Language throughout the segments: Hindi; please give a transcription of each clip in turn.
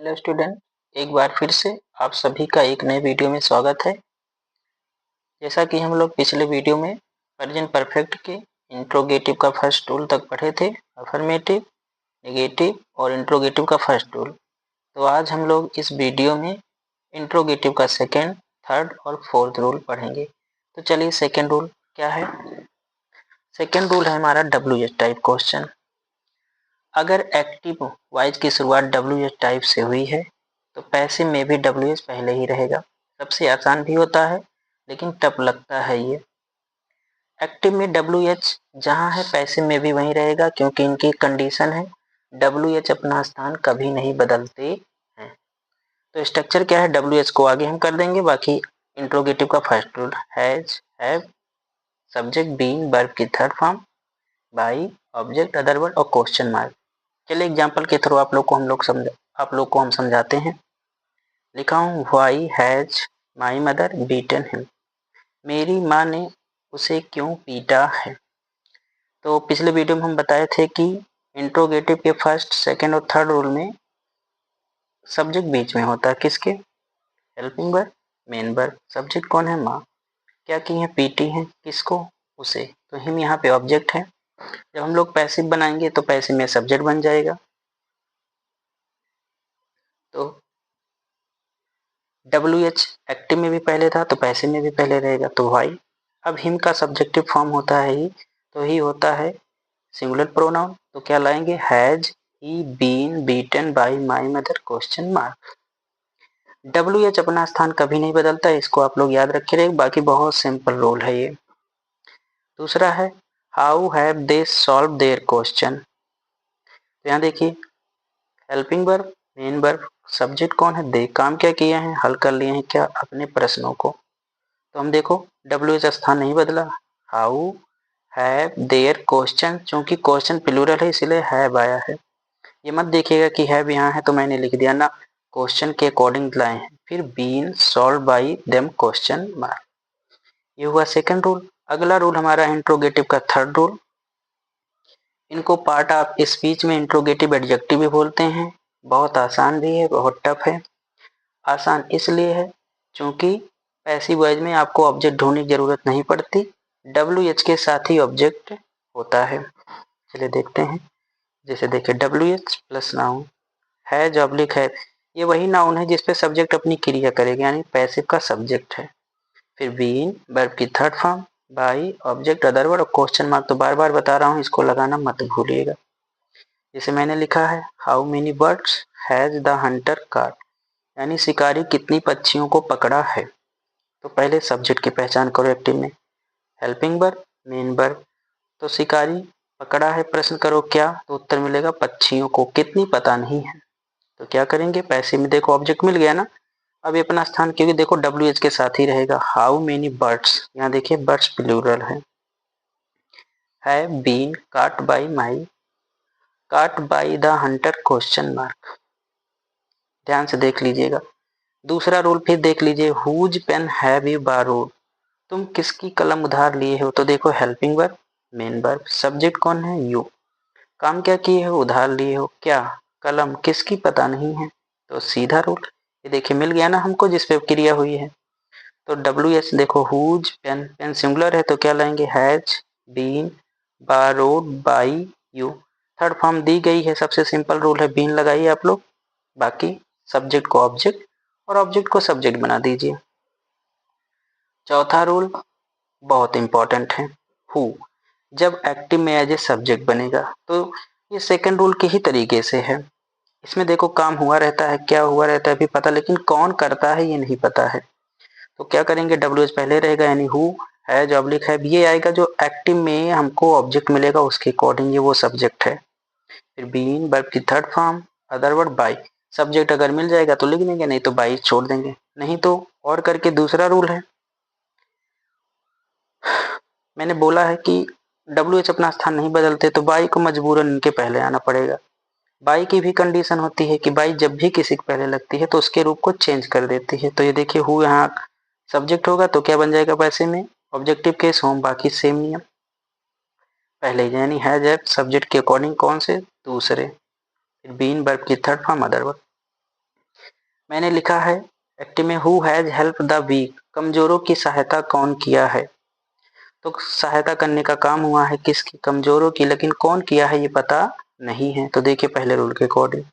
हेलो स्टूडेंट, एक बार फिर से आप सभी का एक नए वीडियो में स्वागत है। जैसा कि हम लोग पिछले वीडियो में प्रेजेंट परफेक्ट के इंट्रोगेटिव का फर्स्ट रूल तक पढ़े थे, अफर्मेटिव, नेगेटिव और इंट्रोगेटिव का फर्स्ट रूल। तो आज हम लोग इस वीडियो में इंट्रोगेटिव का सेकेंड, थर्ड और फोर्थ रूल पढ़ेंगे। तो चलिए, सेकेंड रूल क्या है? सेकेंड रूल है हमारा WH टाइप क्वेश्चन। अगर एक्टिव वाइज की शुरुआत WH टाइप से हुई है तो पैसिव में भी WH पहले ही रहेगा। सबसे आसान भी होता है लेकिन टफ लगता है ये। एक्टिव में WH जहाँ है पैसिव में भी वहीं रहेगा, क्योंकि इनकी कंडीशन है WH अपना स्थान कभी नहीं बदलते हैं। तो स्ट्रक्चर क्या है, WH को आगे हम कर देंगे। बाकी इंट्रोगेटिव का first rule has, have, subject being, verb की third form, by, object, other word और क्वेश्चन मार्क। चलिए एग्जाम्पल के थ्रू आप लोग को हम समझाते हैं। लिखा हूँ, why has my mother beaten him. मेरी माँ ने उसे क्यों पीटा है? तो पिछले वीडियो में हम बताए थे कि इंट्रोगेटिव के फर्स्ट, सेकेंड और थर्ड रूल में सब्जेक्ट बीच में होता है। किसके? Helping verb, main verb. Subject कौन है? माँ। क्या की है? पीटी है। किसको? उसे। तो हिम यहाँ पे ऑब्जेक्ट है। जब हम लोग पैसिव बनाएंगे तो पैसिव में सब्जेक्ट बन जाएगा। तो WH एक्टिव में भी पहले था तो पैसिव में भी पहले रहेगा, तो व्हाई। अब हिम का सब्जेक्टिव फॉर्म होता है ही, तो ही होता है सिंगुलर प्रोनाउन। तो क्या लाएंगे? Has he been beaten by my mother question mark. WH अपना स्थान कभी नहीं बदलता, इसको आप लोग याद रखे रहे। बाकी बहुत सिंपल रूल है ये। दूसरा है how have they solve their question. तो यहाँ देखिए, helping verb, main verb, subject कौन है? दे। काम क्या किए हैं? हल कर लिए हैं क्या? अपने प्रश्नों को। तो हम देखो WH स्थान नहीं बदला। हाउ हैव देयर क्वेश्चन, चूंकि क्वेश्चन प्लूरल है इसलिए हैव आया है। ये मत देखिएगा कि हैव यहाँ है तो मैंने लिख दिया ना, क्वेश्चन के अकॉर्डिंग लाए हैं। फिर been solved by them question mark. ये हुआ सेकंड रूल। अगला रूल हमारा इंट्रोगेटिव का थर्ड रूल। इनको पार्ट ऑफ स्पीच में इंट्रोगेटिव एडजेक्टिव भी बोलते हैं। बहुत आसान भी है, बहुत टफ है। आसान इसलिए है क्योंकि पैसिव वॉइस में आपको ऑब्जेक्ट ढूंढने की जरूरत नहीं पड़ती, WH के साथ ही ऑब्जेक्ट होता है। चलिए देखते हैं। जैसे देखिए, WH plus noun, has oblique है, ये वही नाउन है जिसपे सब्जेक्ट अपनी क्रिया करेगा, यानी पैसिव का सब्जेक्ट है। फिर बीइंग, वर्ब की third form, by, object, other word और क्वेश्चन मार्क। तो बार बार बता रहा हूँ, इसको लगाना मत भूलिएगा। जैसे मैंने लिखा है, how many birds has the hunter caught, यानी शिकारी कितनी पक्षियों को पकड़ा है। तो पहले सब्जेक्ट की पहचान करो एक्टिव में। Helping verb, main verb. तो शिकारी पकड़ा है, प्रश्न करो क्या, तो उत्तर मिलेगा पक्षियों को। कितनी पता नहीं है, तो क्या करेंगे? पैसिव में देखो ऑब्जेक्ट मिल गया ना। अब ये अपना स्थान, क्योंकि देखो WH के साथ ही रहेगा। हाउ मेनी बर्ड्स, यहाँ देखिए बर्ड्स प्लूरल है। Have been caught by my, caught by the hunter question mark. ध्यान से देख लीजिएगा। दूसरा रूल फिर देख लीजिए, whose pen have you borrowed, तुम किसकी कलम उधार लिए हो। तो देखो helping verb, main verb, subject कौन है? यू। काम क्या किए हो? उधार लिए हो। क्या? कलम। किसकी? पता नहीं है। तो सीधा रूल, ये देखिए मिल गया ना हमको, जिस पे क्रिया हुई है। तो WH देखो, हुज पेन, पेन सिंगुलर है तो क्या लाएंगे? Has been borrowed by you. Third form दी गई है, सबसे सिंपल रूल है, बीन लगाइए आप लोग। बाकी सब्जेक्ट को ऑब्जेक्ट और ऑब्जेक्ट को सब्जेक्ट बना दीजिए। चौथा रूल बहुत इंपॉर्टेंट है, हु। जब एक्टिव में एज ए सब्जेक्ट बनेगा तो ये सेकंड रूल के ही तरीके से है। इसमें देखो काम हुआ रहता है, क्या हुआ रहता है भी पता, लेकिन कौन करता है ये नहीं पता है। तो क्या करेंगे? WH पहले रहेगा, यानी हु हैज ऑब्लिक हैव, ये आएगा जो एक्टिव में हमको ऑब्जेक्ट मिलेगा उसके अकॉर्डिंग, ये वो सब्जेक्ट है। फिर बीन, वर्ब की third form, other word by. Subject अगर मिल जाएगा तो लिख देंगे, नहीं तो बाई छोड़ देंगे। नहीं तो और करके दूसरा रूल है, मैंने बोला है कि WH अपना स्थान नहीं बदलते तो बाई को मजबूरन इनके पहले आना पड़ेगा। बाई की भी कंडीशन होती है कि बाई जब भी किसी के पहले लगती है तो उसके रूप को चेंज कर देती है। तो ये देखिए, हु यहाँ सब्जेक्ट होगा तो क्या बन जाएगा? पैसे में ऑब्जेक्टिव केस होम, बाकी सेम नियम पहले, यानी हैज एफ सब्जेक्ट के अकॉर्डिंग कौन से? दूसरे। फिर बीन, वर्ब की थर्ड फॉर्म, अदर वर्ब। मैंने लिखा है एक्टिव में who has help the weak, कमजोरों की सहायता कौन किया है। तो सहायता करने का काम हुआ है किसकी, कमजोरों की, लेकिन कौन किया है ये पता नहीं है। तो देखिए पहले रूल के अकॉर्डिंग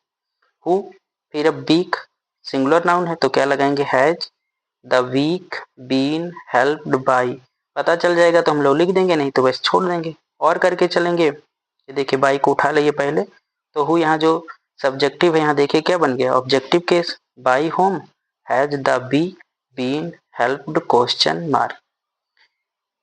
हु, फिर अब वीक सिंगुलर नाउन है तो क्या लगाएंगे has, the week been helped by, पता चल जाएगा तो हम लोग लिख देंगे, नहीं तो बस छोड़ देंगे और करके चलेंगे। ये देखिए बाई को उठा लिए पहले, तो हु यहाँ जो सब्जेक्टिव है यहाँ देखिए क्या बन गया objective case, by whom has the be been helped question mark.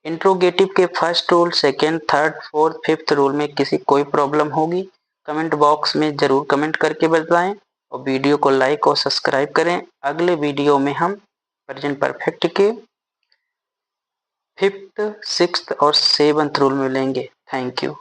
Interrogative के first rule, second, third, fourth, fifth rule में किसी कोई प्रॉब्लम होगी कमेंट बॉक्स में जरूर कमेंट करके बताएं और वीडियो को लाइक और सब्सक्राइब करें। अगले वीडियो में हम प्रेजेंट परफेक्ट के फिफ्थ, सिक्स्थ और सेवंथ रूल में लेंगे। Thank you.